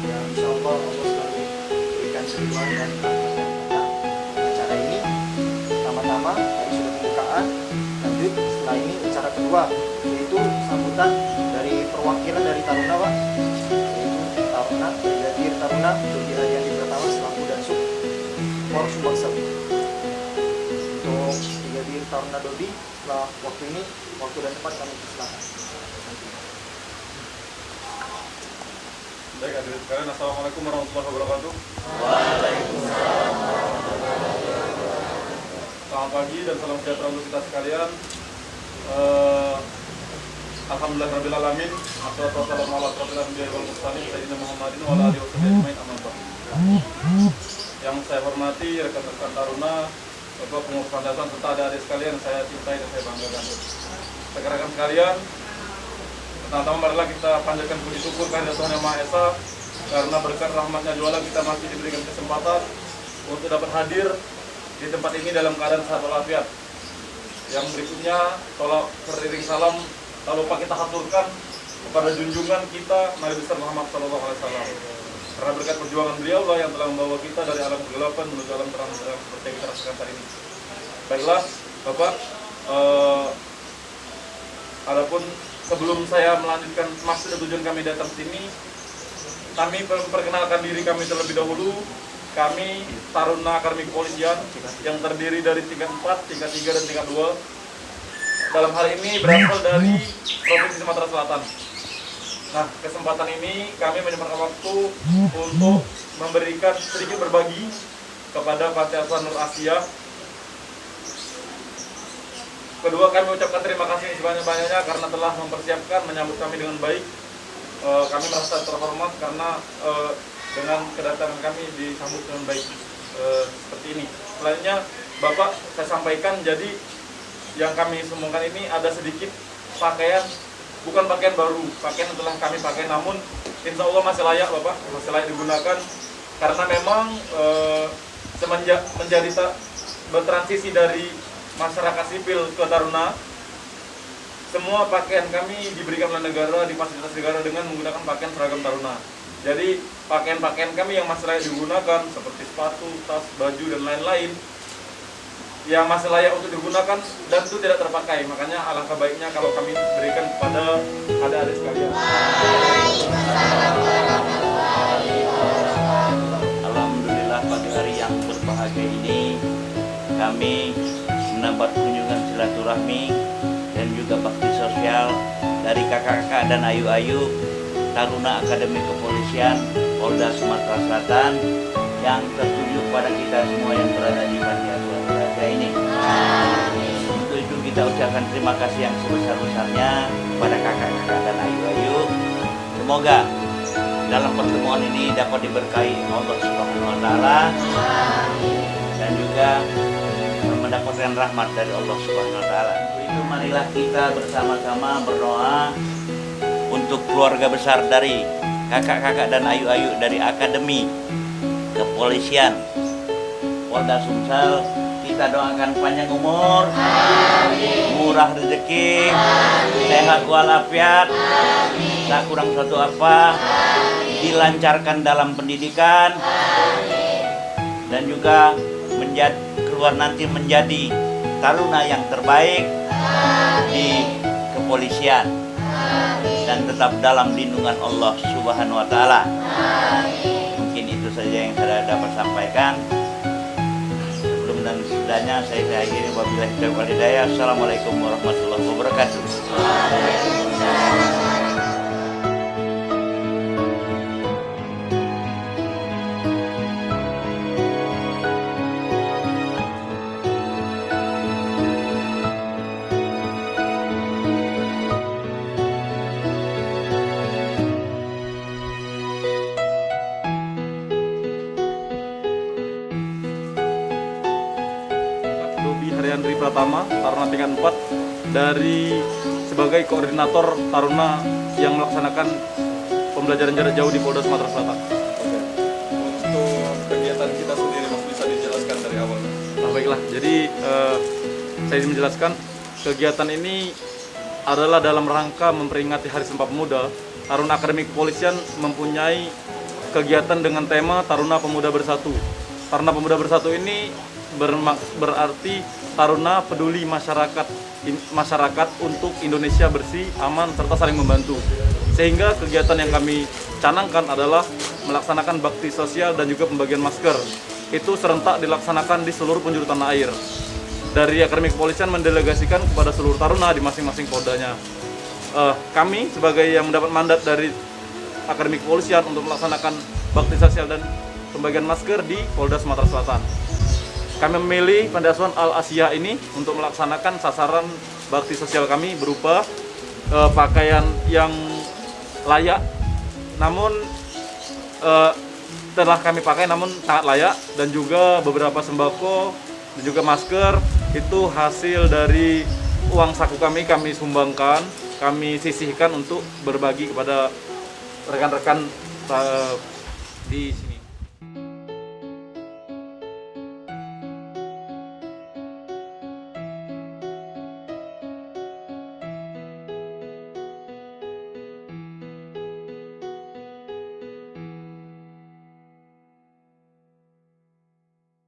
yang insya Allah selalu berikan keridhaan dan rahmat acara ini. Pertama-tama tadi sudah pembukaan, lanjut setelah ini acara kedua yaitu sambutan dari perwakilan dari Taruna, Pak, yaitu Taruna Brigadir Taruna Dodi Ariandi Pratama selaku Dansub Polres Sumbaksel. Untuk Brigadir Taruna Dodi, setelah waktu ini, waktu dan tempat kami persilakan. Baik, hadirin sekalian, assalamualaikum warahmatullahi wabarakatuh. Waalaikumsalam. Selamat pagi dan salam sejahtera untuk kita sekalian. Alhamdulillah rabbil alamin. Assalatu wassalamu ala asyrofil anbiya'i wal mursalin sayyidina Muhammadin wa ala alihi wasallam ajmain, amma ba'd. Yang saya hormati rekan-rekan Taruna, Bapak Pengurus Pandasan serta adik-adik sekalian saya cintai dan saya banggakan. Rekan-rekan sekalian, pertama-tama marilah kita panjatkan puji syukur kehadirat Tuhan Yang Maha Esa, karena berkat rahmatnya jualan kita masih diberikan kesempatan untuk dapat hadir di tempat ini dalam keadaan sehat walafiat. Yang berikutnya, tolak beriring salam tak lupa kita haturkan kepada junjungan kita Nabi besar Muhammad SAW. Karena berkat perjuangan beliau lah yang telah membawa kita dari alam kegelapan menuju alam terang seperti yang kita rasakan saat ini. Baiklah, Bapak, adapun sebelum saya melanjutkan maksud dan tujuan kami datang sini, kami memperkenalkan diri kami terlebih dahulu. Kami Taruna Akademi Kepolisian yang terdiri dari tingkat 4, tingkat 3, dan tingkat 2. Dalam hal ini berasal dari Provinsi Sumatera Selatan. Nah, kesempatan ini kami menyempatkan waktu untuk memberikan sedikit berbagi kepada Panti Asuhan Nur Asia. Kedua, kami ucapkan terima kasih sebanyak-banyaknya karena telah mempersiapkan menyambut kami dengan baik. Kami merasa terhormat karena dengan kedatangan kami disambut dengan baik seperti ini. Selanjutnya, Bapak, saya sampaikan, jadi yang kami sembungkan ini ada sedikit pakaian, bukan pakaian baru, pakaian yang telah kami pakai, namun insya Allah masih layak, Bapak, masih layak digunakan karena memang semenjak bertransisi dari masyarakat sipil ke Taruna, semua pakaian kami diberikan oleh negara, di fasilitas negara dengan menggunakan pakaian seragam Taruna. Jadi pakaian-pakaian kami yang masih layak digunakan seperti sepatu, tas, baju, dan lain-lain yang masih layak untuk digunakan dan itu tidak terpakai. Makanya alangkah baiknya kalau kami berikan kepada adik-adik sekalian. Alhamdulillah, pagi hari yang berbahagia ini kami mendapat kunjungan silaturahmi dan juga bakti sosial dari kakak-kakak dan ayu-ayu Taruna Akademi Kepolisian Polda Sumatera Selatan yang tertuju kepada kita semua yang berada di Panti Asuhan Nur Asia ini. Untuk itu kita ucapkan terima kasih yang sebesar-besarnya kepada kakak-kakak dan ayu-ayu. Semoga dalam pertemuan ini dapat diberkahi Allah Subhanahu wa Ta'ala dan juga mendapatkan rahmat dari Allah Subhanahu wa Ta'ala. Untuk itu marilah kita bersama-sama berdoa untuk keluarga besar dari kakak-kakak dan ayu-ayu dari Akademi Kepolisian Polda Sumsel. Kita doakan panjang umur, murah rezeki, sehat walafiat, tak kurang suatu apa, dilancarkan dalam pendidikan, dan juga keluar nanti menjadi taruna yang terbaik di kepolisian dan tetap dalam lindungan Allah Subhanahu wa Ta'ala. Mungkin itu saja yang saya dapat sampaikan. Sebelum dan sesudahnya saya akhiri, wabillahi taufiq wal hidayah. Assalamualaikum warahmatullahi wabarakatuh. Ariandi Pratama, Taruna tingkat 4 dari sebagai koordinator Taruna yang melaksanakan pembelajaran jarak jauh di Polda Sumatera Selatan. Oke. Untuk kegiatan kita sendiri, Mas, bisa dijelaskan dari awal? Nah, baiklah, jadi saya ingin menjelaskan kegiatan ini adalah dalam rangka memperingati Hari Sumpah Pemuda Taruna Akademi Kepolisian mempunyai kegiatan dengan tema Taruna Pemuda Bersatu. Taruna Pemuda Bersatu ini berarti taruna peduli masyarakat untuk Indonesia bersih, aman, serta saling membantu. Sehingga kegiatan yang kami canangkan adalah melaksanakan bakti sosial dan juga pembagian masker. Itu serentak dilaksanakan di seluruh penjuru tanah air. Dari Akademi Kepolisian mendelegasikan kepada seluruh taruna di masing-masing poldanya. Kami sebagai yang mendapat mandat dari Akademi Kepolisian untuk melaksanakan bakti sosial dan pembagian masker di Polda Sumatera Selatan. Kami memilih Pendasuhan Al-Asia ini untuk melaksanakan sasaran bakti sosial kami berupa pakaian yang layak, namun telah kami pakai namun sangat layak, dan juga beberapa sembako dan juga masker itu hasil dari uang saku kami sumbangkan, kami sisihkan untuk berbagi kepada rekan-rekan di